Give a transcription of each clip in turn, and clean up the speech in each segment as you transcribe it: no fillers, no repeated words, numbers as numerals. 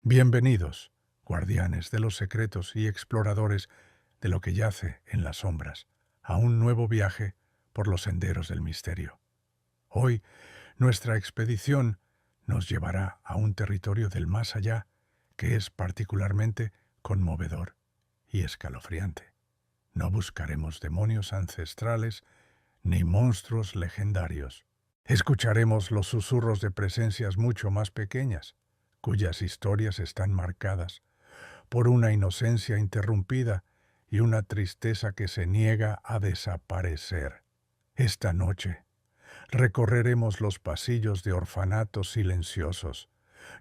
Bienvenidos, guardianes de los secretos y exploradores de lo que yace en las sombras, a un nuevo viaje por los senderos del misterio. Hoy, nuestra expedición nos llevará a un territorio del más allá que es particularmente conmovedor y escalofriante. No buscaremos demonios ancestrales ni monstruos legendarios. Escucharemos los susurros de presencias mucho más pequeñas, cuyas historias están marcadas por una inocencia interrumpida y una tristeza que se niega a desaparecer. Esta noche recorreremos los pasillos de orfanatos silenciosos,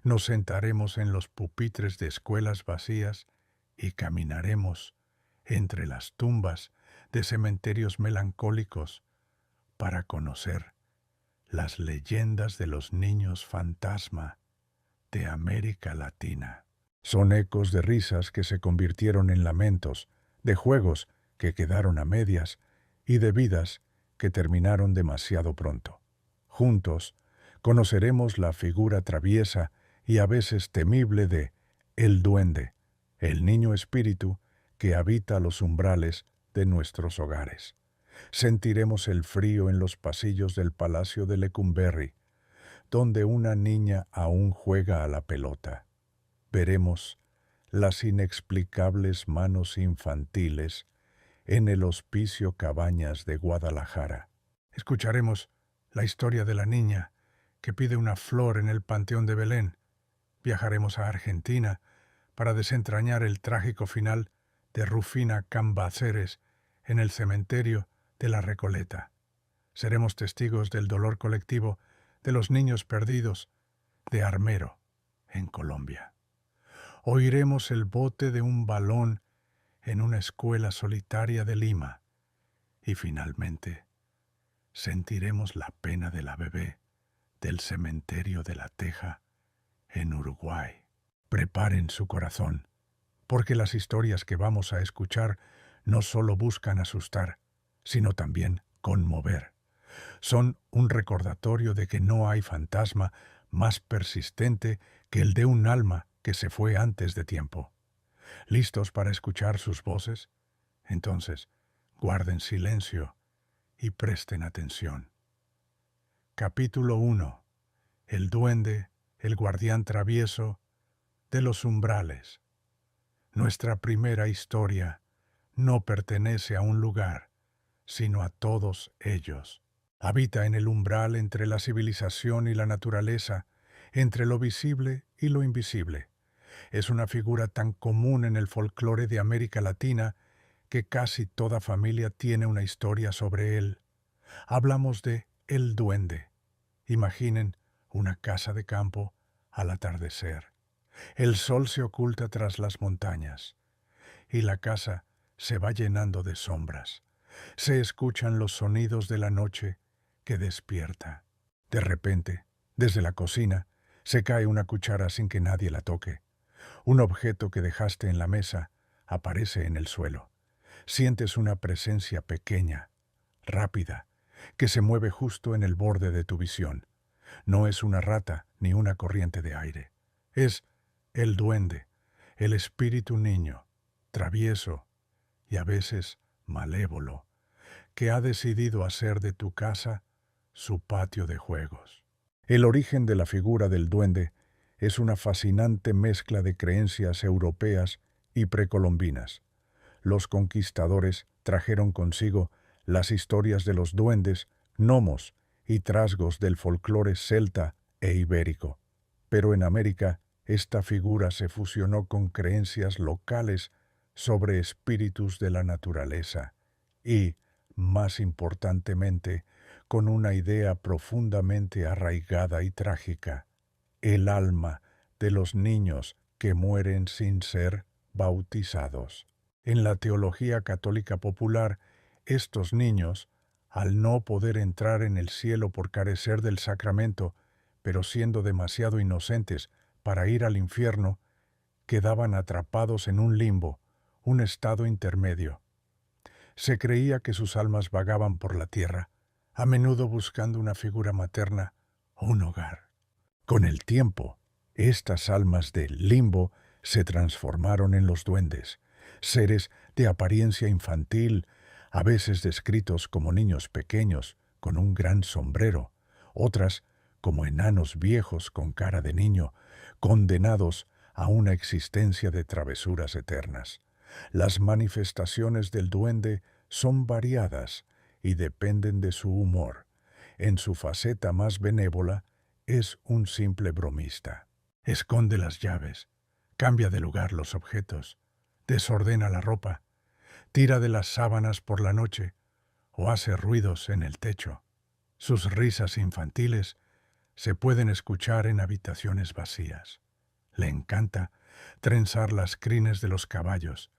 nos sentaremos en los pupitres de escuelas vacías y caminaremos entre las tumbas de cementerios melancólicos para conocer las leyendas de los niños fantasma de América Latina. Son ecos de risas que se convirtieron en lamentos, de juegos que quedaron a medias y de vidas que terminaron demasiado pronto. Juntos conoceremos la figura traviesa y a veces temible de el duende, el niño espíritu que habita los umbrales de nuestros hogares. Sentiremos el frío en los pasillos del Palacio de Lecumberri, donde una niña aún juega a la pelota. Veremos las inexplicables manos infantiles en el Hospicio Cabañas de Guadalajara. Escucharemos la historia de la niña que pide una flor en el Panteón de Belén. Viajaremos a Argentina para desentrañar el trágico final de Rufina Cambaceres en el cementerio de La Recoleta. Seremos testigos del dolor colectivo de los niños perdidos de Armero, en Colombia. Oiremos el bote de un balón en una escuela solitaria de Lima. Y finalmente, sentiremos la pena de la bebé del cementerio de La Teja, en Uruguay. Preparen su corazón, porque las historias que vamos a escuchar no solo buscan asustar, sino también conmover. Son un recordatorio de que no hay fantasma más persistente que el de un alma que se fue antes de tiempo. ¿Listos para escuchar sus voces? Entonces, guarden silencio y presten atención. Capítulo 1. El duende, el guardián travieso de los umbrales. Nuestra primera historia no pertenece a un lugar, sino a todos ellos. Habita en el umbral entre la civilización y la naturaleza, entre lo visible y lo invisible. Es una figura tan común en el folclore de América Latina que casi toda familia tiene una historia sobre él. Hablamos de el duende. Imaginen una casa de campo al atardecer. El sol se oculta tras las montañas y la casa se va llenando de sombras. Se escuchan los sonidos de la noche que despierta. De repente, desde la cocina, se cae una cuchara sin que nadie la toque. Un objeto que dejaste en la mesa aparece en el suelo. Sientes una presencia pequeña, rápida, que se mueve justo en el borde de tu visión. No es una rata ni una corriente de aire. Es el duende, el espíritu niño, travieso y a veces malévolo, que ha decidido hacer de tu casa su patio de juegos. El origen de la figura del duende es una fascinante mezcla de creencias europeas y precolombinas. Los conquistadores trajeron consigo las historias de los duendes, gnomos y trasgos del folclore celta e ibérico. Pero en América, esta figura se fusionó con creencias locales sobre espíritus de la naturaleza y, más importantemente, con una idea profundamente arraigada y trágica: el alma de los niños que mueren sin ser bautizados. En la teología católica popular, estos niños, al no poder entrar en el cielo por carecer del sacramento, pero siendo demasiado inocentes para ir al infierno, quedaban atrapados en un limbo, un estado intermedio. Se creía que sus almas vagaban por la tierra, a menudo buscando una figura materna o un hogar. Con el tiempo, Estas almas del limbo se transformaron en los duendes, seres de apariencia infantil, a veces descritos como niños pequeños con un gran sombrero, otras como enanos viejos con cara de niño, condenados a una existencia de travesuras eternas. Las manifestaciones del duende son variadas y dependen de su humor. En su faceta más benévola, es un simple bromista. Esconde las llaves, cambia de lugar los objetos, desordena la ropa, tira de las sábanas por la noche o hace ruidos en el techo. Sus risas infantiles se pueden escuchar en habitaciones vacías. Le encanta trenzar las crines de los caballos,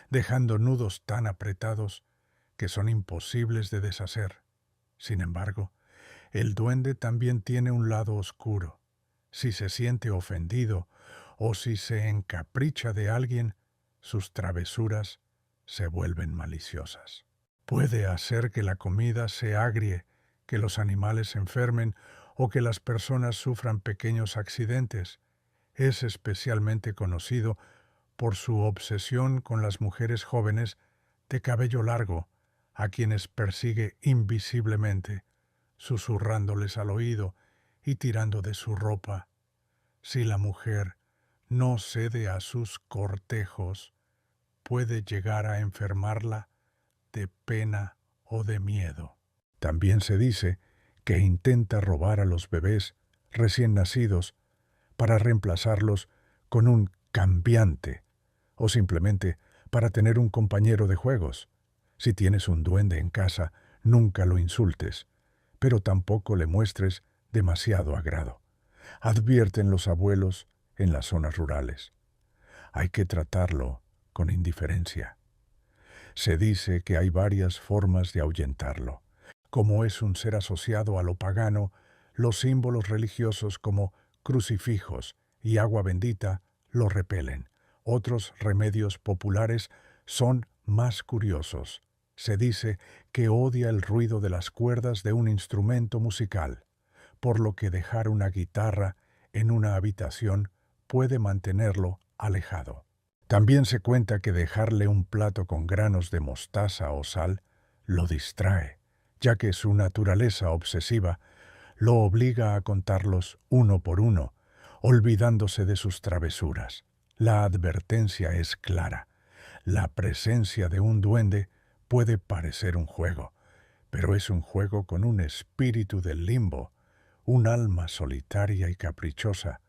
dejando nudos tan apretados que son imposibles de deshacer. Sin embargo, el duende también tiene un lado oscuro. Si se siente ofendido o si se encapricha de alguien, sus travesuras se vuelven maliciosas. Puede hacer que la comida se agrie, que los animales se enfermen o que las personas sufran pequeños accidentes. Es especialmente conocido por su obsesión con las mujeres jóvenes de cabello largo, a quienes persigue invisiblemente, susurrándoles al oído y tirando de su ropa. Si la mujer no cede a sus cortejos, puede llegar a enfermarla de pena o de miedo. También se dice que intenta robar a los bebés recién nacidos para reemplazarlos con un cambiante o simplemente para tener un compañero de juegos. Si tienes un duende en casa, nunca lo insultes, pero tampoco le muestres demasiado agrado. Advierten los abuelos en las zonas rurales. Hay que tratarlo con indiferencia. Se dice que hay varias formas de ahuyentarlo. Como es un ser asociado a lo pagano, los símbolos religiosos como crucifijos y agua bendita lo repelen. Otros remedios populares son más curiosos. Se dice que odia el ruido de las cuerdas de un instrumento musical, por lo que dejar una guitarra en una habitación puede mantenerlo alejado. También se cuenta que dejarle un plato con granos de mostaza o sal lo distrae, ya que su naturaleza obsesiva lo obliga a contarlos uno por uno, olvidándose de sus travesuras. La advertencia es clara. La presencia de un duende puede parecer un juego, pero es un juego con un espíritu del limbo, un alma solitaria y caprichosa,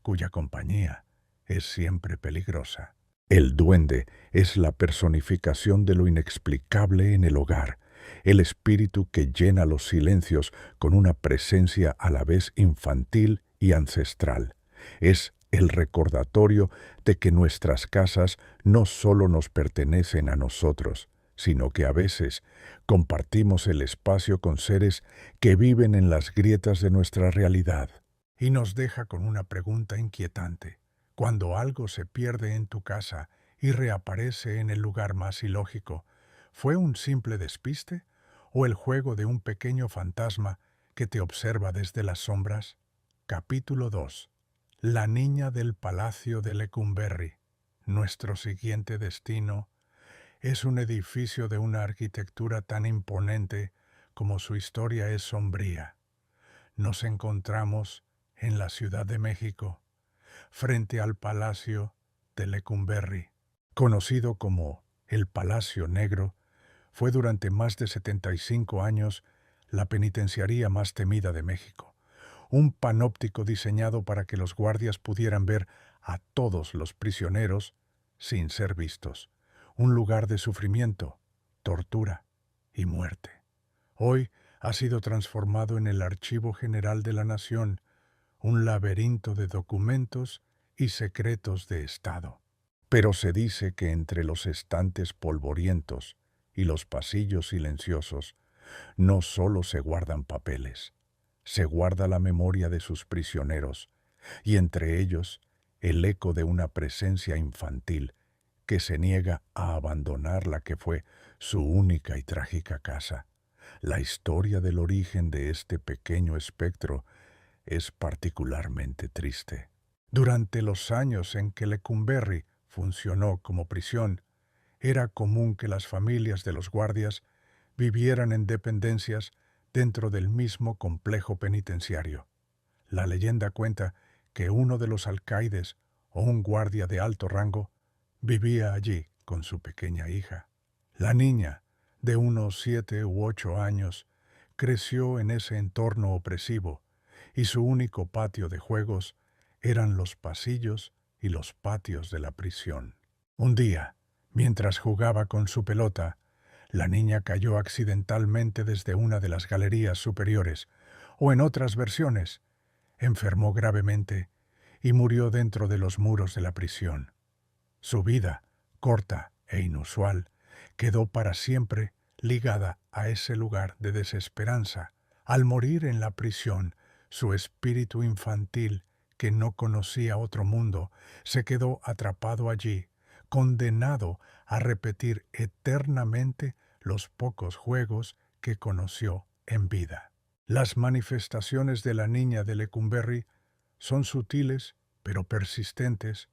cuya compañía es siempre peligrosa. El duende es la personificación de lo inexplicable en el hogar, el espíritu que llena los silencios con una presencia a la vez infantil y ancestral. Es el recordatorio de que nuestras casas no solo nos pertenecen a nosotros, sino que a veces compartimos el espacio con seres que viven en las grietas de nuestra realidad. Y nos deja con una pregunta inquietante. Cuando algo se pierde en tu casa y reaparece en el lugar más ilógico, ¿fue un simple despiste o el juego de un pequeño fantasma que te observa desde las sombras? Capítulo 2. La niña del palacio de Lecumberri. Nuestro siguiente destino es un edificio de una arquitectura tan imponente como su historia es sombría. Nos encontramos en la Ciudad de México, frente al Palacio de Lecumberri. Conocido como el Palacio Negro, fue durante más de 75 años la penitenciaría más temida de México. Un panóptico diseñado para que los guardias pudieran ver a todos los prisioneros sin ser vistos. Un lugar de sufrimiento, tortura y muerte. Hoy ha sido transformado en el Archivo General de la Nación, un laberinto de documentos y secretos de Estado. Pero se dice que entre los estantes polvorientos y los pasillos silenciosos no solo se guardan papeles, se guarda la memoria de sus prisioneros, y entre ellos el eco de una presencia infantil que se niega a abandonar la que fue su única y trágica casa. La historia del origen de este pequeño espectro es particularmente triste. Durante los años en que Lecumberri funcionó como prisión, era común que las familias de los guardias vivieran en dependencias dentro del mismo complejo penitenciario. La leyenda cuenta que uno de los alcaides o un guardia de alto rango vivía allí con su pequeña hija. La niña, de unos 7 u 8 años, creció en ese entorno opresivo y su único patio de juegos eran los pasillos y los patios de la prisión. Un día, mientras jugaba con su pelota, la niña cayó accidentalmente desde una de las galerías superiores, o en otras versiones, enfermó gravemente y murió dentro de los muros de la prisión. Su vida, corta e inusual, quedó para siempre ligada a ese lugar de desesperanza. Al morir en la prisión, su espíritu infantil, que no conocía otro mundo, se quedó atrapado allí, condenado a repetir eternamente los pocos juegos que conoció en vida. Las manifestaciones de la niña de Lecumberri son sutiles pero persistentes,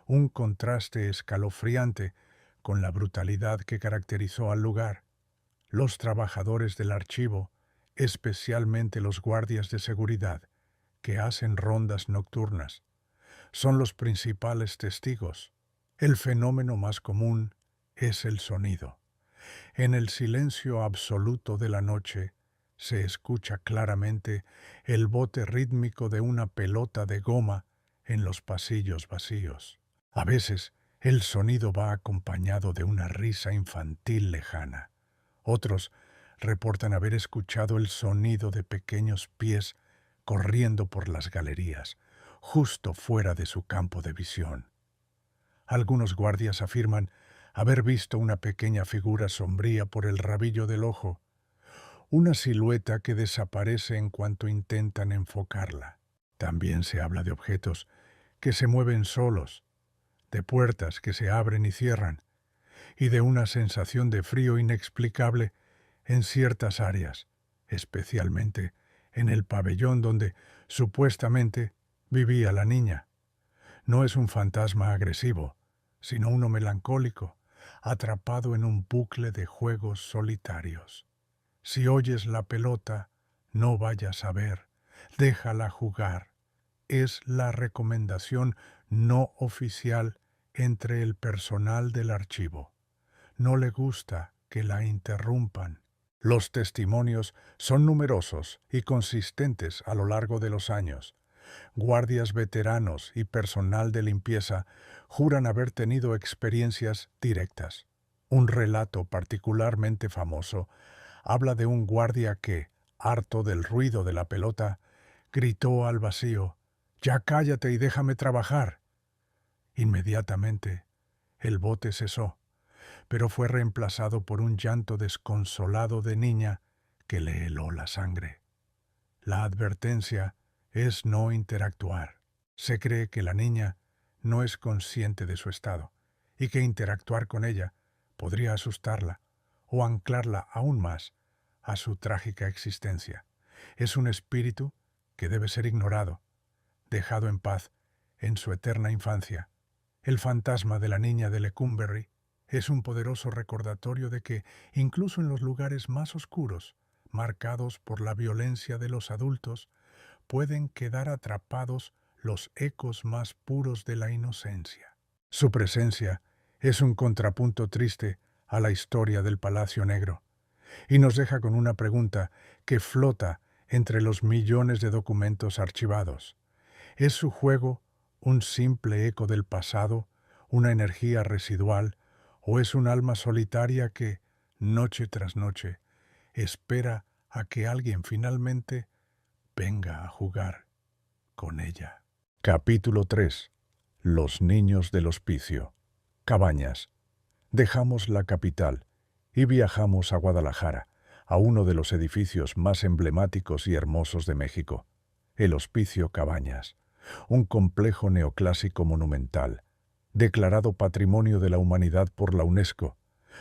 un contraste escalofriante con la brutalidad que caracterizó al lugar. Los trabajadores del archivo, especialmente los guardias de seguridad, que hacen rondas nocturnas, son los principales testigos. El fenómeno más común es el sonido. En el silencio absoluto de la noche se escucha claramente el bote rítmico de una pelota de goma en los pasillos vacíos. A veces el sonido va acompañado de una risa infantil lejana. Otros reportan haber escuchado el sonido de pequeños pies corriendo por las galerías, justo fuera de su campo de visión. Algunos guardias afirman haber visto una pequeña figura sombría por el rabillo del ojo, una silueta que desaparece en cuanto intentan enfocarla. También se habla de objetos que se mueven solos, de puertas que se abren y cierran, y de una sensación de frío inexplicable en ciertas áreas, especialmente en el pabellón donde supuestamente vivía la niña. No es un fantasma agresivo, sino uno melancólico, atrapado en un bucle de juegos solitarios. Si oyes la pelota, no vayas a ver, déjala jugar. Es la recomendación no oficial entre el personal del archivo. No le gusta que la interrumpan. Los testimonios son numerosos y consistentes a lo largo de los años. Guardias veteranos y personal de limpieza juran haber tenido experiencias directas. Un relato particularmente famoso habla de un guardia que, harto del ruido de la pelota, gritó al vacío: «¡Ya cállate y déjame trabajar!». Inmediatamente, el bote cesó, pero fue reemplazado por un llanto desconsolado de niña que le heló la sangre. La advertencia es no interactuar. Se cree que la niña no es consciente de su estado y que interactuar con ella podría asustarla o anclarla aún más a su trágica existencia. Es un espíritu que debe ser ignorado, dejado en paz en su eterna infancia. El fantasma de la niña de Lecumberri es un poderoso recordatorio de que, incluso en los lugares más oscuros, marcados por la violencia de los adultos, pueden quedar atrapados los ecos más puros de la inocencia. Su presencia es un contrapunto triste a la historia del Palacio Negro, y nos deja con una pregunta que flota entre los millones de documentos archivados. ¿Es su juego un simple eco del pasado, una energía residual, o es un alma solitaria que, noche tras noche, espera a que alguien finalmente venga a jugar con ella? Capítulo 3. Los niños del hospicio. Cabañas. Dejamos la capital y viajamos a Guadalajara, a uno de los edificios más emblemáticos y hermosos de México, el Hospicio Cabañas, un complejo neoclásico monumental, declarado Patrimonio de la Humanidad por la UNESCO,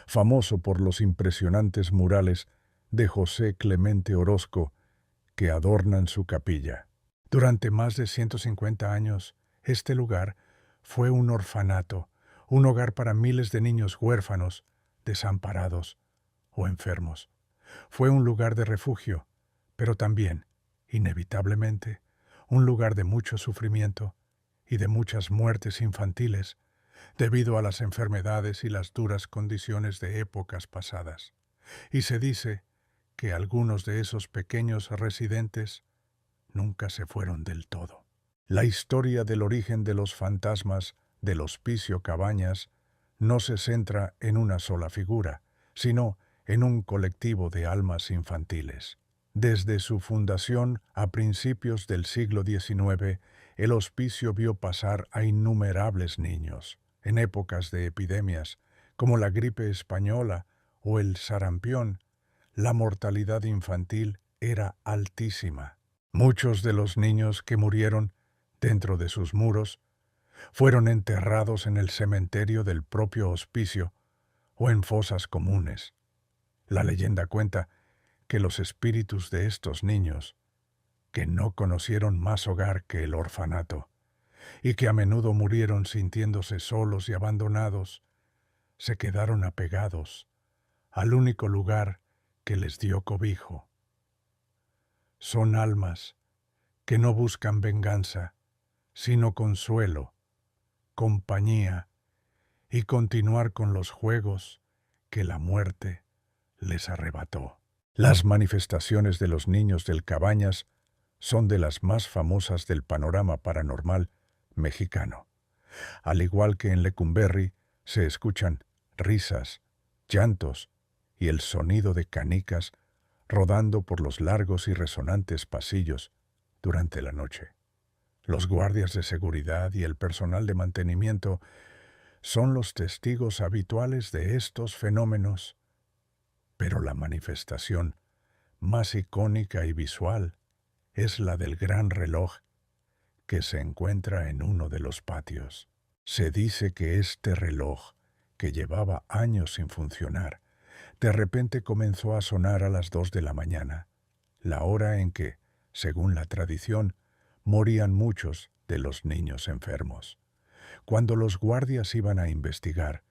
famoso por los impresionantes murales de José Clemente Orozco que adornan su capilla. Durante más de 150 años, Este lugar fue un orfanato, un hogar para miles de niños huérfanos, desamparados o enfermos. Fue un lugar de refugio, pero también, inevitablemente, un lugar de mucho sufrimiento y de muchas muertes infantiles, debido a las enfermedades y las duras condiciones de épocas pasadas. Y se dice que algunos de esos pequeños residentes nunca se fueron del todo. La historia del origen de los fantasmas del Hospicio Cabañas no se centra en una sola figura, sino en un colectivo de almas infantiles. Desde su fundación a principios del siglo XIX, el hospicio vio pasar a innumerables niños, en épocas de epidemias, como la gripe española o el sarampión. La mortalidad infantil era altísima. Muchos de los niños que murieron dentro de sus muros fueron enterrados en el cementerio del propio hospicio o en fosas comunes. La leyenda cuenta que los espíritus de estos niños, que no conocieron más hogar que el orfanato, y que a menudo murieron sintiéndose solos y abandonados, se quedaron apegados al único lugar que les dio cobijo. Son almas que no buscan venganza, sino consuelo, compañía y continuar con los juegos que la muerte les arrebató. Las manifestaciones de los niños del Cabañas son de las más famosas del panorama paranormal mexicano. Al igual que en Lecumberri, se escuchan risas, llantos y el sonido de canicas rodando por los largos y resonantes pasillos durante la noche. Los guardias de seguridad y el personal de mantenimiento son los testigos habituales de estos fenómenos, pero la manifestación más icónica y visual es la del gran reloj que se encuentra en uno de los patios. Se dice que este reloj, que llevaba años sin funcionar, de repente comenzó a sonar a las 2 de la mañana, la hora en que, según la tradición, morían muchos de los niños enfermos. Cuando los guardias iban a investigar,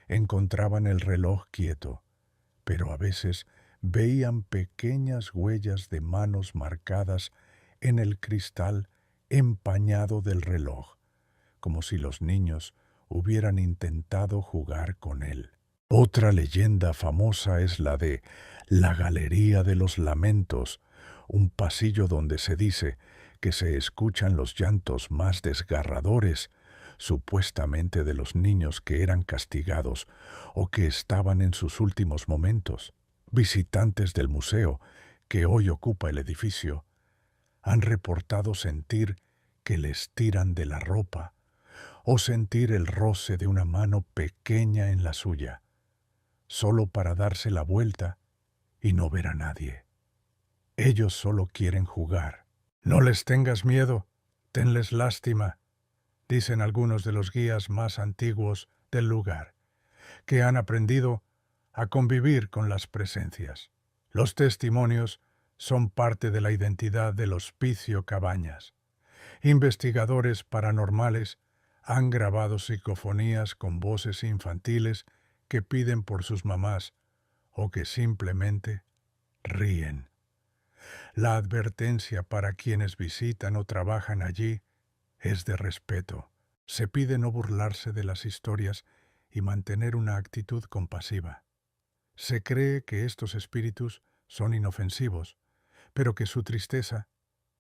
encontraban el reloj quieto, pero a veces veían pequeñas huellas de manos marcadas en el cristal empañado del reloj, como si los niños hubieran intentado jugar con él. Otra leyenda famosa es la de la Galería de los Lamentos, un pasillo donde se dice que se escuchan los llantos más desgarradores, supuestamente de los niños que eran castigados o que estaban en sus últimos momentos. Visitantes del museo, que hoy ocupa el edificio, han reportado sentir que les tiran de la ropa o sentir el roce de una mano pequeña en la suya, solo para darse la vuelta y no ver a nadie. Ellos solo quieren jugar. No les tengas miedo, tenles lástima, dicen algunos de los guías más antiguos del lugar, que han aprendido a convivir con las presencias. Los testimonios son parte de la identidad del Hospicio Cabañas. Investigadores paranormales han grabado psicofonías con voces infantiles que piden por sus mamás o que simplemente ríen. La advertencia para quienes visitan o trabajan allí es de respeto. Se pide no burlarse de las historias y mantener una actitud compasiva. Se cree que estos espíritus son inofensivos, pero que su tristeza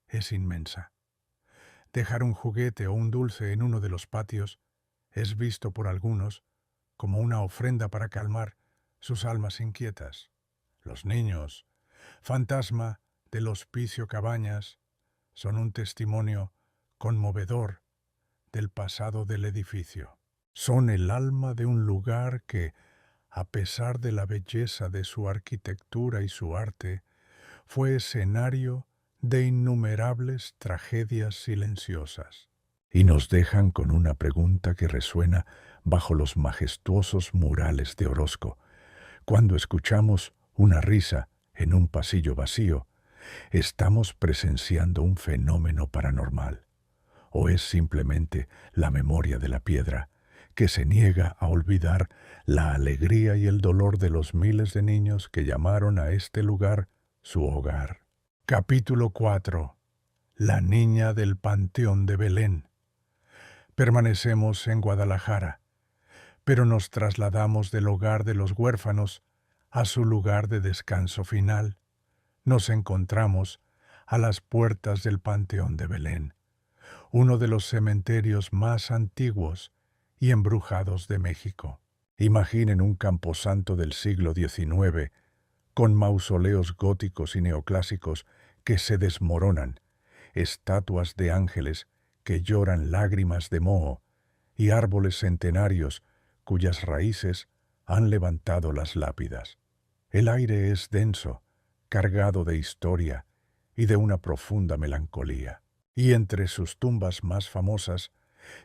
es inmensa. Dejar un juguete o un dulce en uno de los patios es visto por algunos como una ofrenda para calmar sus almas inquietas. Los niños, fantasma del Hospicio Cabañas, son un testimonio conmovedor del pasado del edificio. Son el alma de un lugar que, a pesar de la belleza de su arquitectura y su arte, fue escenario de innumerables tragedias silenciosas. Y nos dejan con una pregunta que resuena bajo los majestuosos murales de Orozco. Cuando escuchamos una risa en un pasillo vacío, estamos presenciando un fenómeno paranormal, ¿O es simplemente la memoria de la piedra que se niega a olvidar la alegría y el dolor de los miles de niños que llamaron a este lugar su hogar? Capítulo 4. La niña del Panteón de Belén. Permanecemos en Guadalajara, pero nos trasladamos del hogar de los huérfanos a su lugar de descanso final. Nos encontramos a las puertas del Panteón de Belén, uno de los cementerios más antiguos y embrujados de México. Imaginen un camposanto del siglo XIX con mausoleos góticos y neoclásicos que se desmoronan, estatuas de ángeles que lloran lágrimas de moho y árboles centenarios cuyas raíces han levantado las lápidas. El aire es denso, cargado de historia y de una profunda melancolía. Y entre sus tumbas más famosas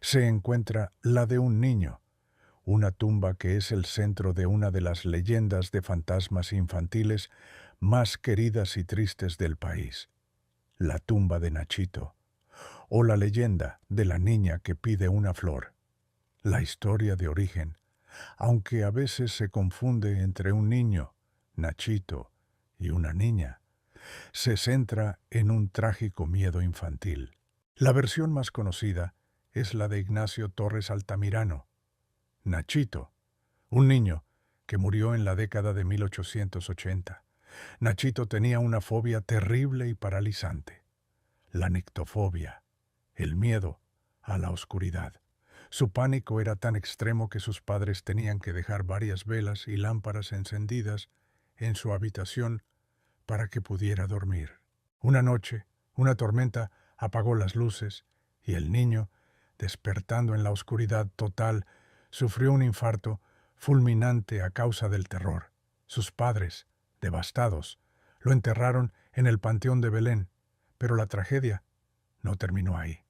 se encuentra la de un niño, una tumba que es el centro de una de las leyendas de fantasmas infantiles más queridas y tristes del país, la tumba de Nachito, o la leyenda de la niña que pide una flor. La historia de origen, aunque a veces se confunde entre un niño, Nachito, y una niña, se centra en un trágico miedo infantil. La versión más conocida es la de Ignacio Torres Altamirano, Nachito, un niño que murió en la década de 1880. Nachito tenía una fobia terrible y paralizante, la nictofobia, el miedo a la oscuridad. Su pánico era tan extremo que sus padres tenían que dejar varias velas y lámparas encendidas en su habitación para que pudiera dormir. Una noche, una tormenta apagó las luces y el niño, despertando en la oscuridad total, sufrió un infarto fulminante a causa del terror. Sus padres, devastados, lo enterraron en el Panteón de Belén, pero la tragedia no terminó ahí.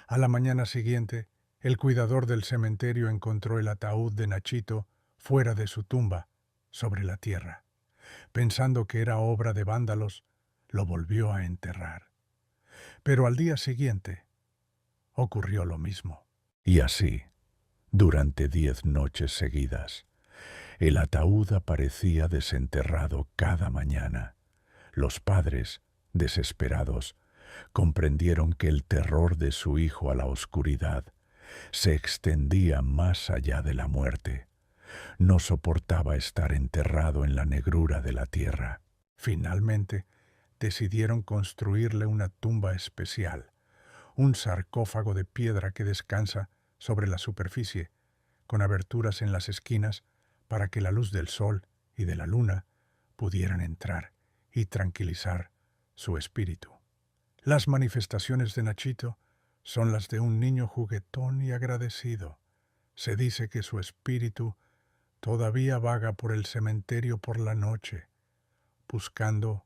A la mañana siguiente, el cuidador del cementerio encontró el ataúd de Nachito fuera de su tumba, sobre la tierra. Pensando que era obra de vándalos, lo volvió a enterrar. Pero al día siguiente ocurrió lo mismo. Y así, durante 10 noches seguidas, el ataúd aparecía desenterrado cada mañana. Los padres, desesperados, comprendieron que el terror de su hijo a la oscuridad se extendía más allá de la muerte. No soportaba estar enterrado en la negrura de la tierra. Finalmente, decidieron construirle una tumba especial, un sarcófago de piedra que descansa sobre la superficie, con aberturas en las esquinas para que la luz del sol y de la luna pudieran entrar y tranquilizar su espíritu. Las manifestaciones de Nachito son las de un niño juguetón y agradecido. Se dice que su espíritu todavía vaga por el cementerio por la noche, buscando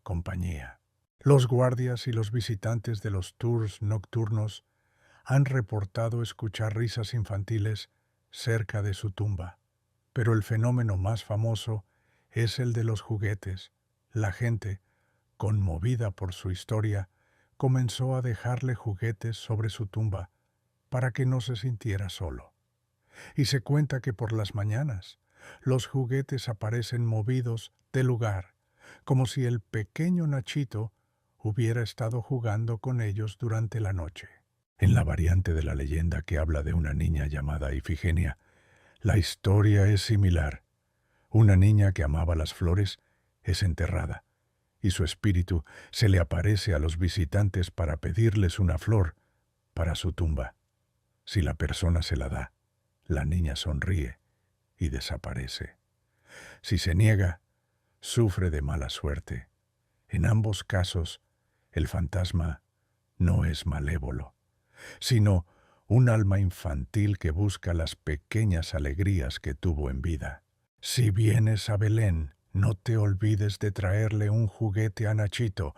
compañía. Los guardias y los visitantes de los tours nocturnos han reportado escuchar risas infantiles cerca de su tumba. Pero el fenómeno más famoso es el de los juguetes. La gente, conmovida por su historia, comenzó a dejarle juguetes sobre su tumba para que no se sintiera solo. Y se cuenta que por las mañanas los juguetes aparecen movidos de lugar, como si el pequeño Nachito hubiera estado jugando con ellos durante la noche. En la variante de la leyenda que habla de una niña llamada Ifigenia, la historia es similar. Una niña que amaba las flores es enterrada, y su espíritu se le aparece a los visitantes para pedirles una flor para su tumba. Si la persona se la da, la niña sonríe y desaparece. Si se niega, sufre de mala suerte. En ambos casos, el fantasma no es malévolo, sino un alma infantil que busca las pequeñas alegrías que tuvo en vida. Si vienes a Belén, no te olvides de traerle un juguete a Nachito.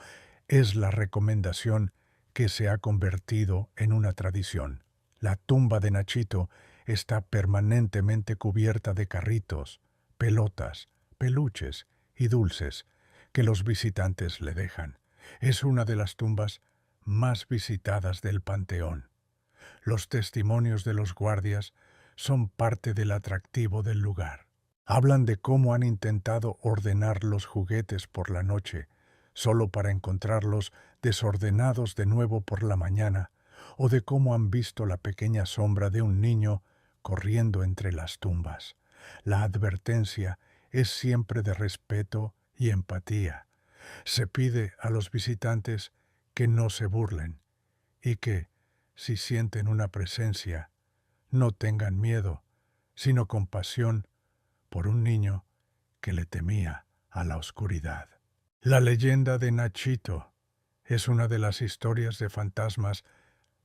Es la recomendación que se ha convertido en una tradición. La tumba de Nachito está permanentemente cubierta de carritos, pelotas, peluches y dulces que los visitantes le dejan. Es una de las tumbas más visitadas del panteón. Los testimonios de los guardias son parte del atractivo del lugar. Hablan de cómo han intentado ordenar los juguetes por la noche, solo para encontrarlos desordenados de nuevo por la mañana, o de cómo han visto la pequeña sombra de un niño corriendo entre las tumbas. La advertencia es siempre de respeto y empatía. Se pide a los visitantes que no se burlen y que, si sienten una presencia, no tengan miedo, sino compasión por un niño que le temía a la oscuridad. La leyenda de Nachito es una de las historias de fantasmas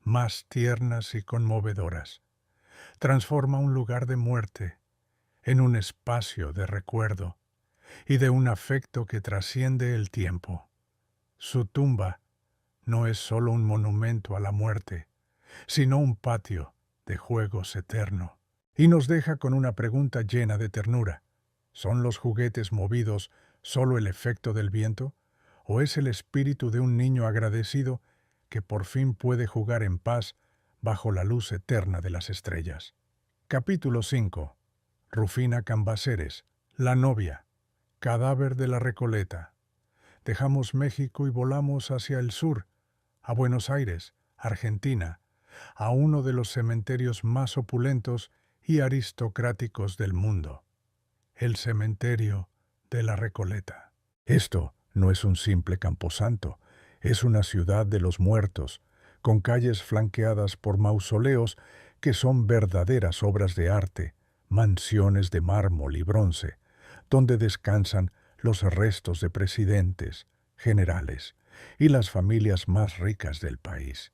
más tiernas y conmovedoras. Transforma un lugar de muerte en un espacio de recuerdo y de un afecto que trasciende el tiempo. Su tumba no es solo un monumento a la muerte, sino un patio de juegos eterno. Y nos deja con una pregunta llena de ternura. ¿Son los juguetes movidos solo el efecto del viento? ¿O es el espíritu de un niño agradecido que por fin puede jugar en paz bajo la luz eterna de las estrellas? Capítulo 5. Rufina Cambaceres, la novia, cadáver de la Recoleta. Dejamos México y volamos hacia el sur, a Buenos Aires, Argentina, a uno de los cementerios más opulentos y aristocráticos del mundo, el cementerio de la Recoleta. Esto no es un simple camposanto, es una ciudad de los muertos, con calles flanqueadas por mausoleos que son verdaderas obras de arte, mansiones de mármol y bronce, donde descansan los restos de presidentes, generales y las familias más ricas del país.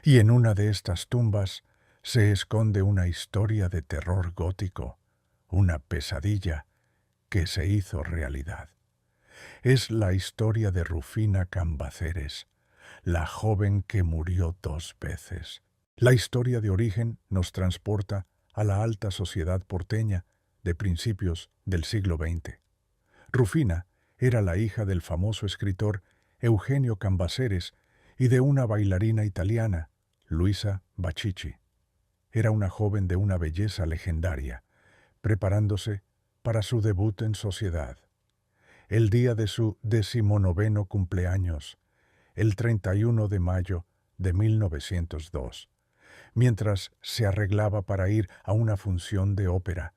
Y en una de estas tumbas se esconde una historia de terror gótico, una pesadilla que se hizo realidad. Es la historia de Rufina Cambaceres, la joven que murió 2 veces. La historia de origen nos transporta a la alta sociedad porteña de principios del siglo XX. Rufina era la hija del famoso escritor Eugenio Cambaceres y de una bailarina italiana, Luisa Bacicci. Era una joven de una belleza legendaria, preparándose para su debut en sociedad. El día de su 19º cumpleaños, el 31 de mayo de 1902, mientras se arreglaba para ir a una función de ópera,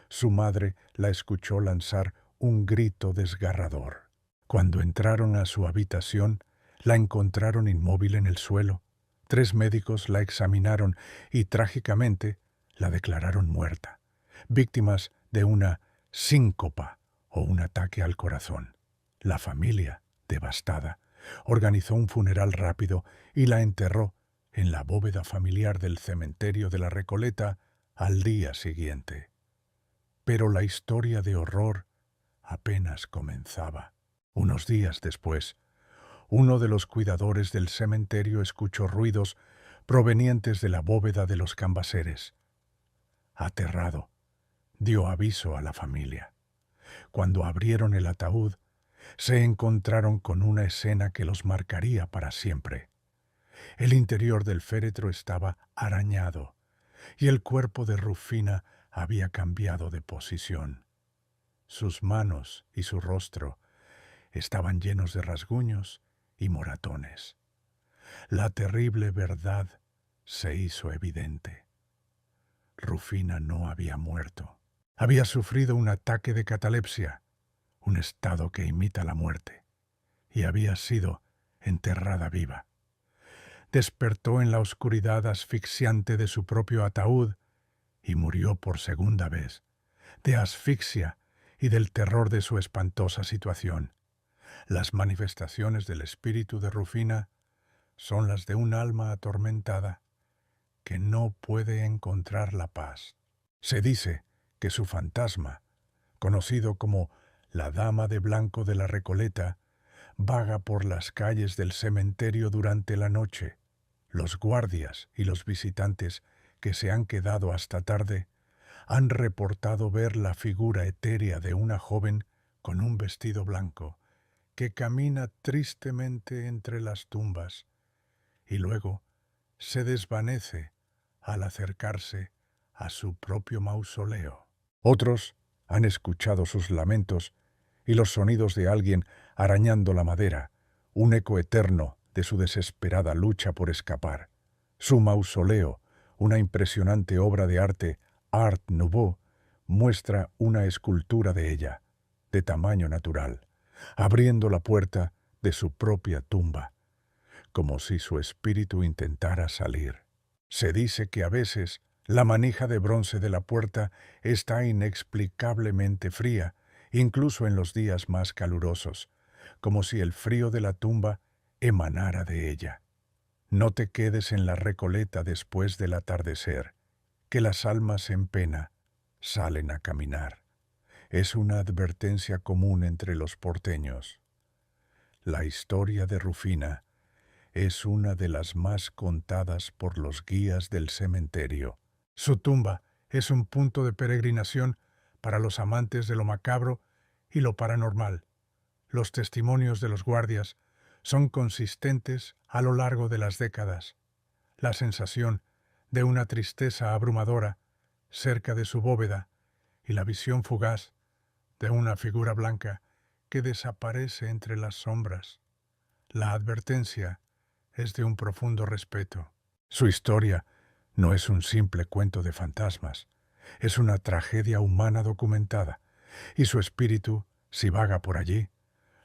su madre la escuchó lanzar un grito desgarrador. Cuando entraron a su habitación, la encontraron inmóvil en el suelo. 3 médicos la examinaron y trágicamente la declararon muerta, víctimas de una síncopa o un ataque al corazón. La familia, devastada, organizó un funeral rápido y la enterró en la bóveda familiar del cementerio de la Recoleta al día siguiente. Pero la historia de horror apenas comenzaba. Unos días después, uno de los cuidadores del cementerio escuchó ruidos provenientes de la bóveda de los Cambaceres. Aterrado, dio aviso a la familia. Cuando abrieron el ataúd, se encontraron con una escena que los marcaría para siempre. El interior del féretro estaba arañado y el cuerpo de Rufina había cambiado de posición. Sus manos y su rostro estaban llenos de rasguños y moratones. La terrible verdad se hizo evidente. Rufina no había muerto. Había sufrido un ataque de catalepsia, un estado que imita la muerte, y había sido enterrada viva. Despertó en la oscuridad asfixiante de su propio ataúd y murió por segunda vez, de asfixia y del terror de su espantosa situación. Las manifestaciones del espíritu de Rufina son las de un alma atormentada que no puede encontrar la paz. Se dice que su fantasma, conocido como la Dama de Blanco de la Recoleta, vaga por las calles del cementerio durante la noche. Los guardias y los visitantes que se han quedado hasta tarde han reportado ver la figura etérea de una joven con un vestido blanco que camina tristemente entre las tumbas y luego se desvanece al acercarse a su propio mausoleo. Otros han escuchado sus lamentos y los sonidos de alguien arañando la madera, un eco eterno de su desesperada lucha por escapar. Su mausoleo, una impresionante obra de arte Art Nouveau, muestra una escultura de ella, de tamaño natural, abriendo la puerta de su propia tumba, como si su espíritu intentara salir. Se dice que a veces la manija de bronce de la puerta está inexplicablemente fría, incluso en los días más calurosos, como si el frío de la tumba emanara de ella. No te quedes en la Recoleta después del atardecer, que las almas en pena salen a caminar. Es una advertencia común entre los porteños. La historia de Rufina es una de las más contadas por los guías del cementerio. Su tumba es un punto de peregrinación para los amantes de lo macabro y lo paranormal. Los testimonios de los guardias son consistentes a lo largo de las décadas. La sensación de una tristeza abrumadora cerca de su bóveda y la visión fugaz de una figura blanca que desaparece entre las sombras. La advertencia es de un profundo respeto. Su historia no es un simple cuento de fantasmas, es una tragedia humana documentada, y su espíritu, si vaga por allí,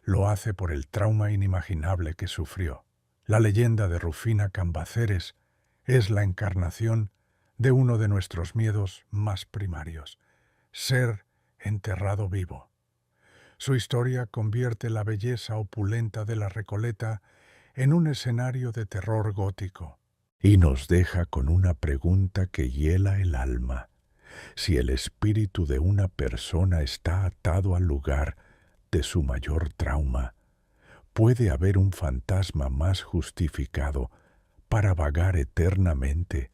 lo hace por el trauma inimaginable que sufrió. La leyenda de Rufina Cambaceres es la encarnación de uno de nuestros miedos más primarios, ser enterrado vivo. Su historia convierte la belleza opulenta de la Recoleta en un escenario de terror gótico. Y nos deja con una pregunta que hiela el alma. Si el espíritu de una persona está atado al lugar de su mayor trauma, ¿puede haber un fantasma más justificado para vagar eternamente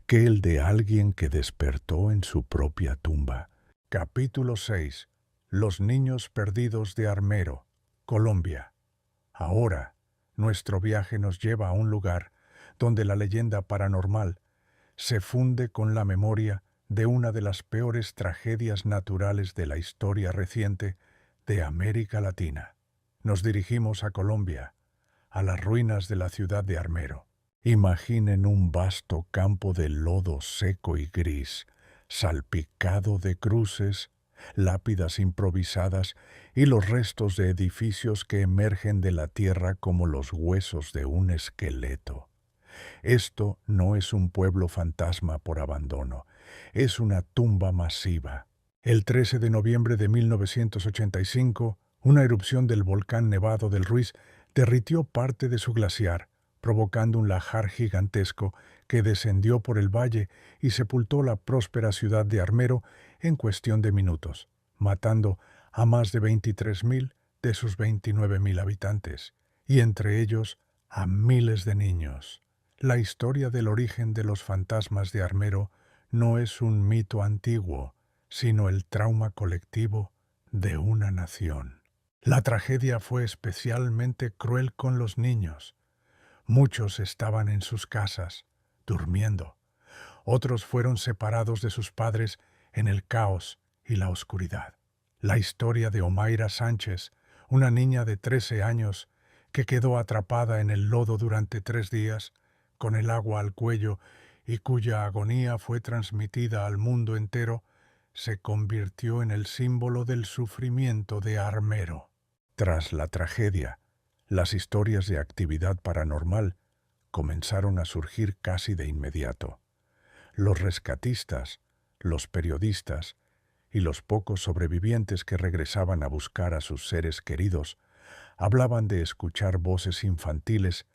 que el de alguien que despertó en su propia tumba? Capítulo 6. Los niños perdidos de Armero, Colombia. Ahora, nuestro viaje nos lleva a un lugar donde la leyenda paranormal se funde con la memoria de una de las peores tragedias naturales de la historia reciente de América Latina. Nos dirigimos a Colombia, a las ruinas de la ciudad de Armero. Imaginen un vasto campo de lodo seco y gris, salpicado de cruces, lápidas improvisadas y los restos de edificios que emergen de la tierra como los huesos de un esqueleto. Esto no es un pueblo fantasma por abandono, es una tumba masiva. El 13 de noviembre de 1985, una erupción del volcán Nevado del Ruiz derritió parte de su glaciar, provocando un lajar gigantesco que descendió por el valle y sepultó la próspera ciudad de Armero en cuestión de minutos, matando a más de 23.000 de sus 29.000 habitantes, y entre ellos a miles de niños. La historia del origen de los fantasmas de Armero no es un mito antiguo, sino el trauma colectivo de una nación. La tragedia fue especialmente cruel con los niños. Muchos estaban en sus casas, durmiendo. Otros fueron separados de sus padres en el caos y la oscuridad. La historia de Omaira Sánchez, una niña de 13 años que quedó atrapada en el lodo durante 3 días, con el agua al cuello y cuya agonía fue transmitida al mundo entero, se convirtió en el símbolo del sufrimiento de Armero. Tras la tragedia, las historias de actividad paranormal comenzaron a surgir casi de inmediato. Los rescatistas, los periodistas y los pocos sobrevivientes que regresaban a buscar a sus seres queridos hablaban de escuchar voces infantiles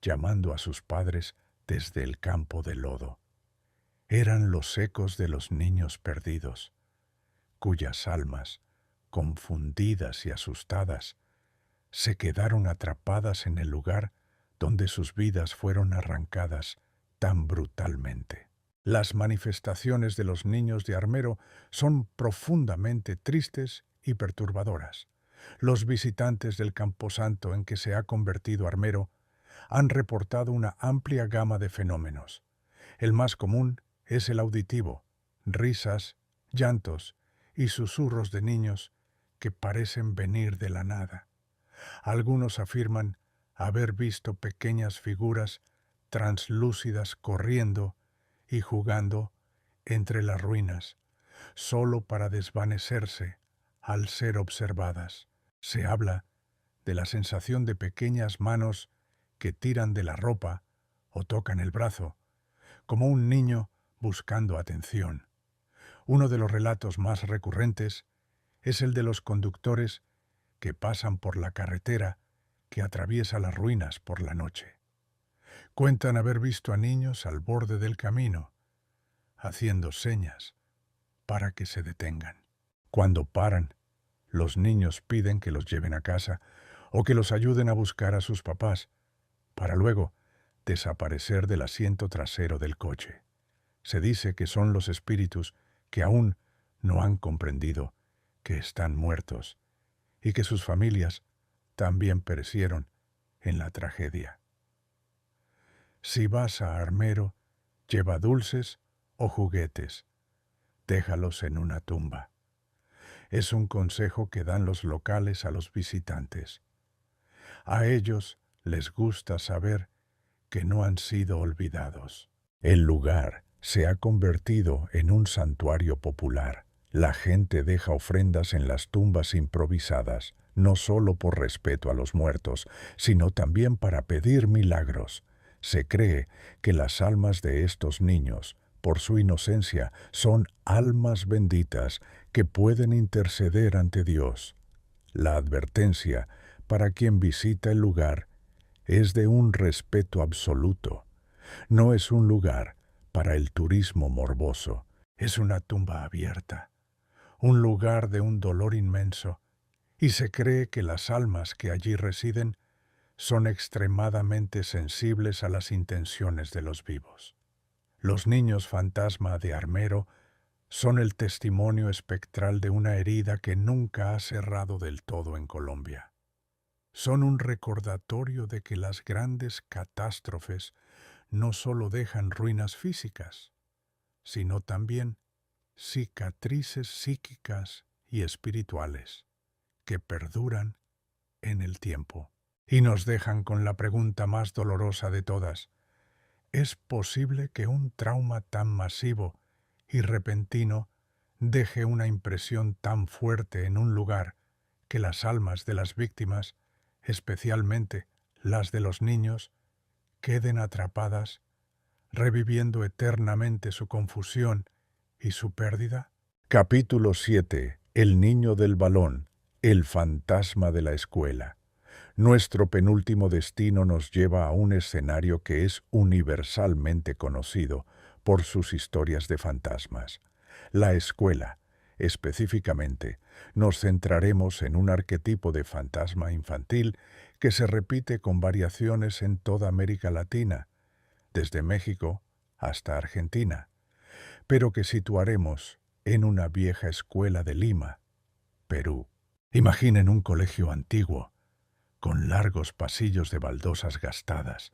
llamando a sus padres desde el campo de lodo. Eran los ecos de los niños perdidos, cuyas almas, confundidas y asustadas, se quedaron atrapadas en el lugar donde sus vidas fueron arrancadas tan brutalmente. Las manifestaciones de los niños de Armero son profundamente tristes y perturbadoras. Los visitantes del camposanto en que se ha convertido Armero han reportado una amplia gama de fenómenos. El más común es el auditivo, risas, llantos y susurros de niños que parecen venir de la nada. Algunos afirman haber visto pequeñas figuras translúcidas corriendo y jugando entre las ruinas, solo para desvanecerse al ser observadas. Se habla de la sensación de pequeñas manos que tiran de la ropa o tocan el brazo, como un niño buscando atención. Uno de los relatos más recurrentes es el de los conductores que pasan por la carretera que atraviesa las ruinas por la noche. Cuentan haber visto a niños al borde del camino, haciendo señas para que se detengan. Cuando paran, los niños piden que los lleven a casa o que los ayuden a buscar a sus papás, para luego desaparecer del asiento trasero del coche. Se dice que son los espíritus que aún no han comprendido que están muertos y que sus familias también perecieron en la tragedia. Si vas a Armero, lleva dulces o juguetes. Déjalos en una tumba. Es un consejo que dan los locales a los visitantes. A ellos les gusta saber que no han sido olvidados. El lugar se ha convertido en un santuario popular. La gente deja ofrendas en las tumbas improvisadas, no solo por respeto a los muertos, sino también para pedir milagros. Se cree que las almas de estos niños, por su inocencia, son almas benditas que pueden interceder ante Dios. La advertencia para quien visita el lugar es de un respeto absoluto. No es un lugar para el turismo morboso, es una tumba abierta, un lugar de un dolor inmenso, y se cree que las almas que allí residen son extremadamente sensibles a las intenciones de los vivos. Los niños fantasma de Armero son el testimonio espectral de una herida que nunca ha cerrado del todo en Colombia. Son un recordatorio de que las grandes catástrofes no solo dejan ruinas físicas, sino también cicatrices psíquicas y espirituales que perduran en el tiempo y nos dejan con la pregunta más dolorosa de todas. ¿Es posible que un trauma tan masivo y repentino deje una impresión tan fuerte en un lugar que las almas de las víctimas, especialmente las de los niños, queden atrapadas, reviviendo eternamente su confusión y su pérdida? Capítulo 7. El niño del balón, el fantasma de la escuela. Nuestro penúltimo destino nos lleva a un escenario que es universalmente conocido por sus historias de fantasmas. La escuela. Específicamente, nos centraremos en un arquetipo de fantasma infantil que se repite con variaciones en toda América Latina, desde México hasta Argentina, pero que situaremos en una vieja escuela de Lima, Perú. Imaginen un colegio antiguo, con largos pasillos de baldosas gastadas,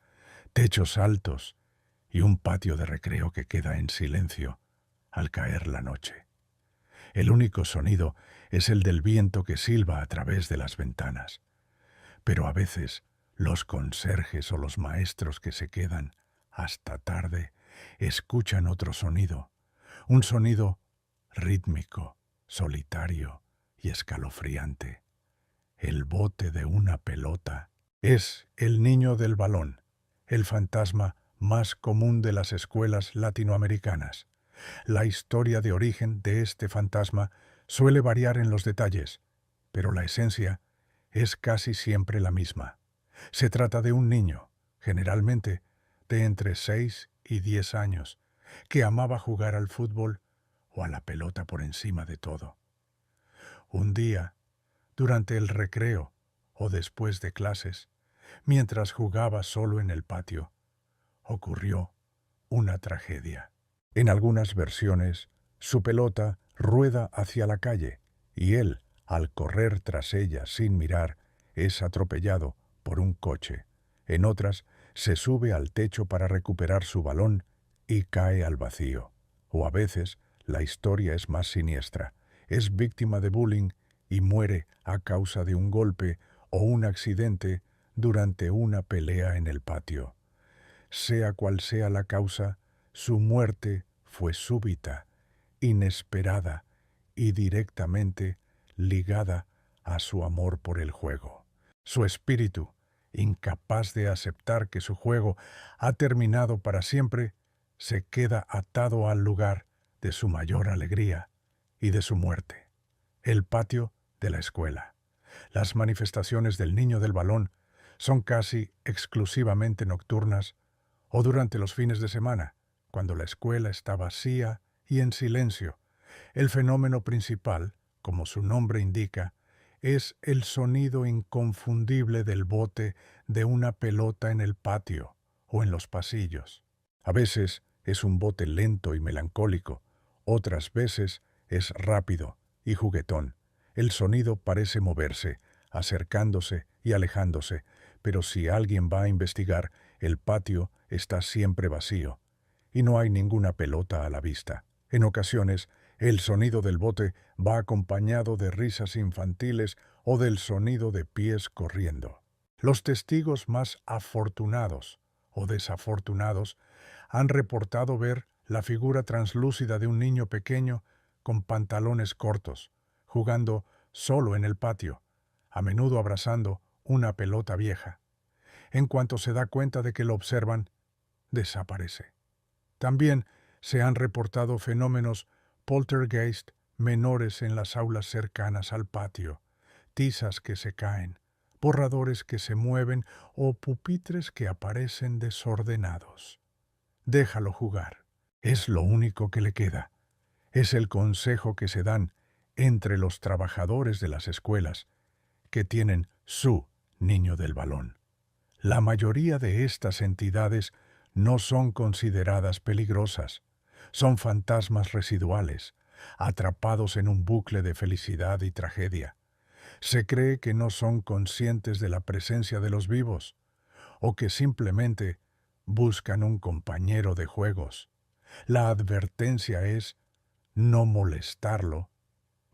techos altos y un patio de recreo que queda en silencio al caer la noche. El único sonido es el del viento que silba a través de las ventanas. Pero a veces los conserjes o los maestros que se quedan hasta tarde escuchan otro sonido, un sonido rítmico, solitario y escalofriante. El bote de una pelota. Es el niño del balón, el fantasma más común de las escuelas latinoamericanas. La historia de origen de este fantasma suele variar en los detalles, pero la esencia es casi siempre la misma. Se trata de un niño, generalmente de entre 6 y 10 años, que amaba jugar al fútbol o a la pelota por encima de todo. Un día, durante el recreo o después de clases, mientras jugaba solo en el patio, ocurrió una tragedia. En algunas versiones, su pelota rueda hacia la calle y él, al correr tras ella sin mirar, es atropellado por un coche. En otras, se sube al techo para recuperar su balón y cae al vacío. O a veces, la historia es más siniestra. Es víctima de bullying y muere a causa de un golpe o un accidente durante una pelea en el patio. Sea cual sea la causa, su muerte fue súbita, inesperada y directamente ligada a su amor por el juego. Su espíritu, incapaz de aceptar que su juego ha terminado para siempre, se queda atado al lugar de su mayor alegría y de su muerte, el patio de la escuela. Las manifestaciones del niño del balón son casi exclusivamente nocturnas o durante los fines de semana, cuando la escuela está vacía y en silencio. El fenómeno principal, como su nombre indica, es el sonido inconfundible del bote de una pelota en el patio o en los pasillos. A veces es un bote lento y melancólico, otras veces es rápido y juguetón. El sonido parece moverse, acercándose y alejándose, pero si alguien va a investigar, el patio está siempre vacío y no hay ninguna pelota a la vista. En ocasiones, el sonido del bote va acompañado de risas infantiles o del sonido de pies corriendo. Los testigos más afortunados o desafortunados han reportado ver la figura translúcida de un niño pequeño con pantalones cortos, jugando solo en el patio, a menudo abrazando una pelota vieja. En cuanto se da cuenta de que lo observan, desaparece. También se han reportado fenómenos poltergeist menores en las aulas cercanas al patio, tizas que se caen, borradores que se mueven o pupitres que aparecen desordenados. Déjalo jugar. Es lo único que le queda. Es el consejo que se dan entre los trabajadores de las escuelas que tienen su niño del balón. La mayoría de estas entidades no son consideradas peligrosas. Son fantasmas residuales, atrapados en un bucle de felicidad y tragedia. Se cree que no son conscientes de la presencia de los vivos, o que simplemente buscan un compañero de juegos. La advertencia es no molestarlo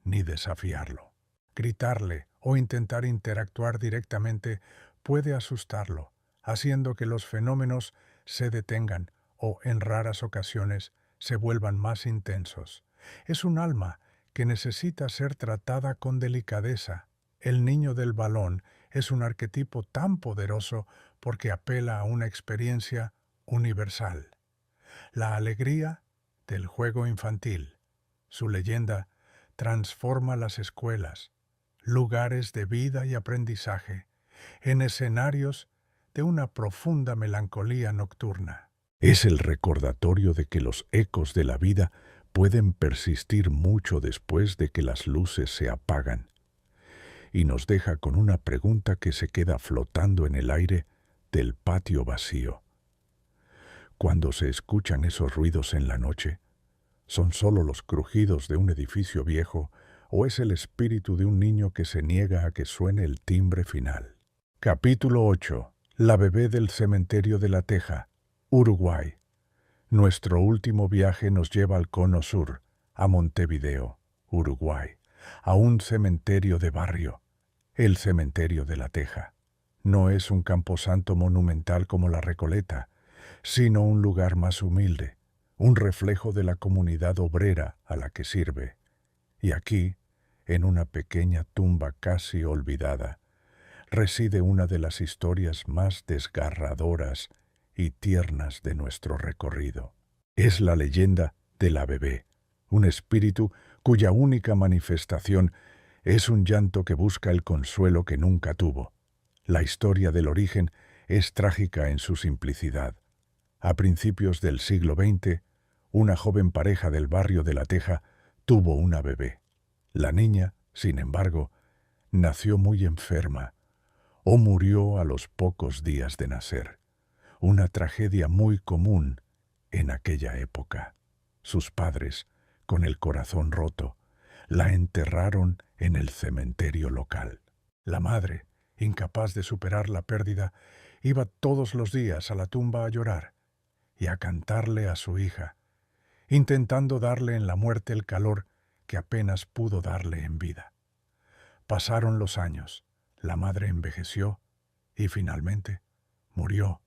ni desafiarlo. Gritarle o intentar interactuar directamente puede asustarlo, haciendo que los fenómenos se detengan o, en raras ocasiones, se vuelvan más intensos. Es un alma que necesita ser tratada con delicadeza. El niño del balón es un arquetipo tan poderoso porque apela a una experiencia universal. La alegría del juego infantil. Su leyenda transforma las escuelas, lugares de vida y aprendizaje, en escenarios de una profunda melancolía nocturna. Es el recordatorio de que los ecos de la vida pueden persistir mucho después de que las luces se apagan, y nos deja con una pregunta que se queda flotando en el aire del patio vacío. Cuando se escuchan esos ruidos en la noche, ¿son solo los crujidos de un edificio viejo o es el espíritu de un niño que se niega a que suene el timbre final? Capítulo 8. La bebé del cementerio de La Teja, Uruguay. Nuestro último viaje nos lleva al cono sur, a Montevideo, Uruguay, a un cementerio de barrio, el cementerio de La Teja. No es un camposanto monumental como la Recoleta, sino un lugar más humilde, un reflejo de la comunidad obrera a la que sirve. Y aquí, en una pequeña tumba casi olvidada, reside una de las historias más desgarradoras y tiernas de nuestro recorrido. Es la leyenda de la bebé, un espíritu cuya única manifestación es un llanto que busca el consuelo que nunca tuvo. La historia del origen es trágica en su simplicidad. A principios del siglo XX, una joven pareja del barrio de La Teja tuvo una bebé. La niña, sin embargo, nació muy enferma o murió a los pocos días de nacer. Una tragedia muy común en aquella época. Sus padres, con el corazón roto, la enterraron en el cementerio local. La madre, incapaz de superar la pérdida, iba todos los días a la tumba a llorar y a cantarle a su hija, intentando darle en la muerte el calor que apenas pudo darle en vida. Pasaron los años, la madre envejeció y finalmente murió,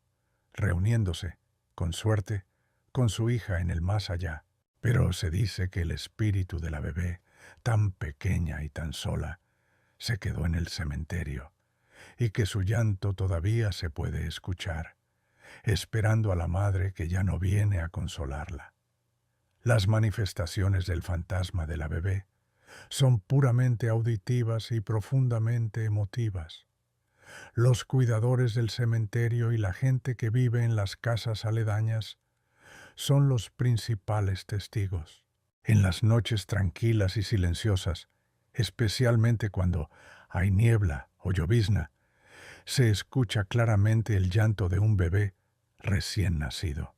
reuniéndose, con suerte, con su hija en el más allá. Pero se dice que el espíritu de la bebé, tan pequeña y tan sola, se quedó en el cementerio, y que su llanto todavía se puede escuchar, esperando a la madre que ya no viene a consolarla. Las manifestaciones del fantasma de la bebé son puramente auditivas y profundamente emotivas. Los cuidadores del cementerio y la gente que vive en las casas aledañas son los principales testigos. En las noches tranquilas y silenciosas, especialmente cuando hay niebla o llovizna, se escucha claramente el llanto de un bebé recién nacido.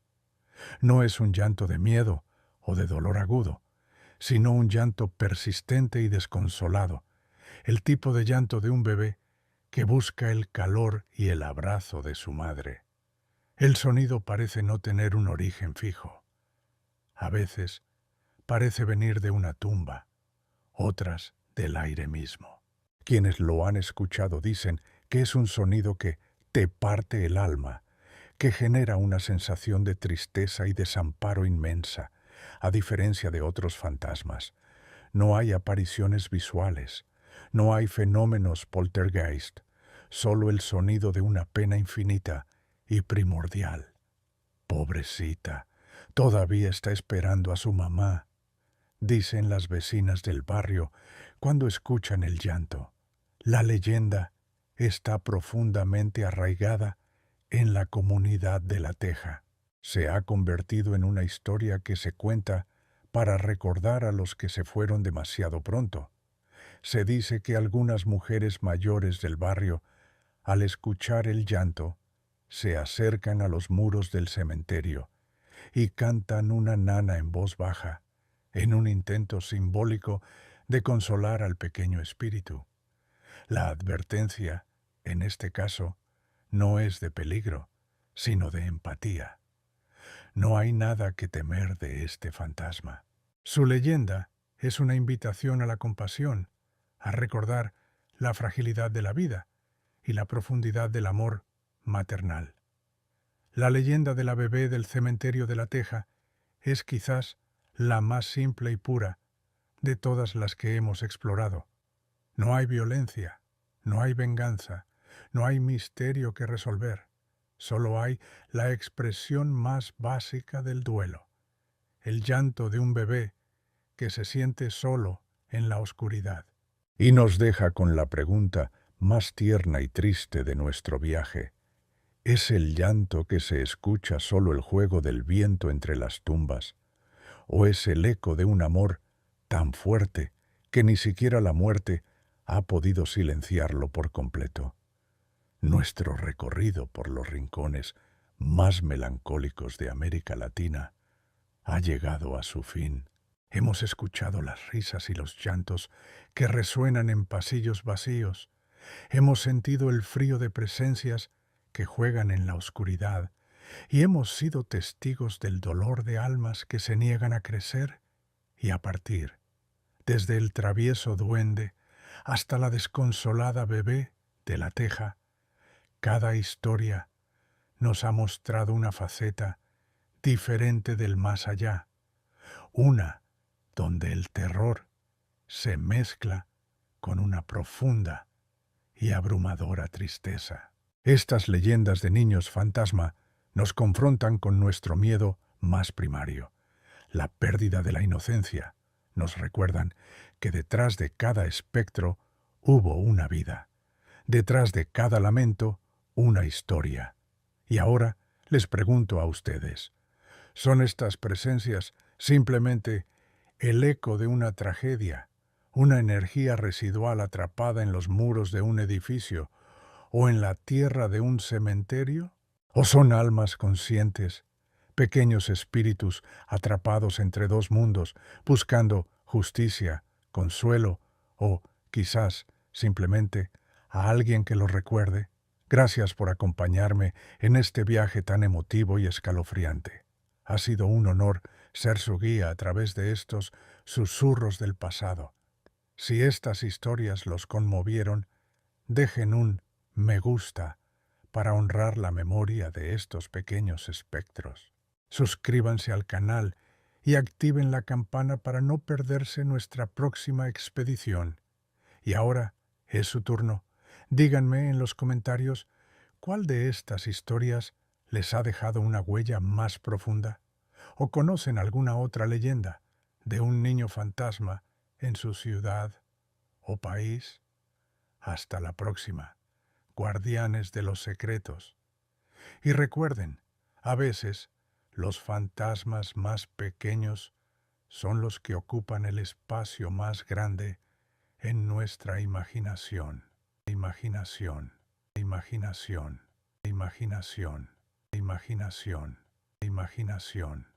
No es un llanto de miedo o de dolor agudo, sino un llanto persistente y desconsolado, el tipo de llanto de un bebé que busca el calor y el abrazo de su madre. El sonido parece no tener un origen fijo. A veces parece venir de una tumba, otras del aire mismo. Quienes lo han escuchado dicen que es un sonido que te parte el alma, que genera una sensación de tristeza y desamparo inmensa, a diferencia de otros fantasmas. No hay apariciones visuales, no hay fenómenos poltergeist, solo el sonido de una pena infinita y primordial. Pobrecita, todavía está esperando a su mamá, dicen las vecinas del barrio cuando escuchan el llanto. La leyenda está profundamente arraigada en la comunidad de La Teja. Se ha convertido en una historia que se cuenta para recordar a los que se fueron demasiado pronto. Se dice que algunas mujeres mayores del barrio, al escuchar el llanto, se acercan a los muros del cementerio y cantan una nana en voz baja, en un intento simbólico de consolar al pequeño espíritu. La advertencia, en este caso, no es de peligro, sino de empatía. No hay nada que temer de este fantasma. Su leyenda es una invitación a la compasión, a recordar la fragilidad de la vida y la profundidad del amor maternal. La leyenda de la bebé del cementerio de La Teja es quizás la más simple y pura de todas las que hemos explorado. No hay violencia, no hay venganza, no hay misterio que resolver. Solo hay la expresión más básica del duelo, el llanto de un bebé que se siente solo en la oscuridad. Y nos deja con la pregunta más tierna y triste de nuestro viaje. ¿Es el llanto que se escucha solo el juego del viento entre las tumbas? ¿O es el eco de un amor tan fuerte que ni siquiera la muerte ha podido silenciarlo por completo? Nuestro recorrido por los rincones más melancólicos de América Latina ha llegado a su fin. Hemos escuchado las risas y los llantos que resuenan en pasillos vacíos. Hemos sentido el frío de presencias que juegan en la oscuridad y hemos sido testigos del dolor de almas que se niegan a crecer y a partir, desde el travieso duende hasta la desconsolada bebé de La Teja. Cada historia nos ha mostrado una faceta diferente del más allá, una donde el terror se mezcla con una profunda y abrumadora tristeza. Estas leyendas de niños fantasma nos confrontan con nuestro miedo más primario, la pérdida de la inocencia. Nos recuerdan que detrás de cada espectro hubo una vida, detrás de cada lamento una historia. Y ahora les pregunto a ustedes, ¿son estas presencias simplemente el eco de una tragedia, una energía residual atrapada en los muros de un edificio o en la tierra de un cementerio? ¿O son almas conscientes, pequeños espíritus atrapados entre dos mundos, buscando justicia, consuelo o, quizás, simplemente a alguien que los recuerde? Gracias por acompañarme en este viaje tan emotivo y escalofriante. Ha sido un honor ser su guía a través de estos susurros del pasado. Si estas historias los conmovieron, dejen un me gusta para honrar la memoria de estos pequeños espectros. Suscríbanse al canal y activen la campana para no perderse nuestra próxima expedición. Y ahora es su turno. Díganme en los comentarios cuál de estas historias les ha dejado una huella más profunda, o conocen alguna otra leyenda de un niño fantasma en su ciudad o país. Hasta la próxima, guardianes de los secretos. Y recuerden, a veces los fantasmas más pequeños son los que ocupan el espacio más grande en nuestra imaginación. Imaginación, imaginación, imaginación, imaginación, imaginación.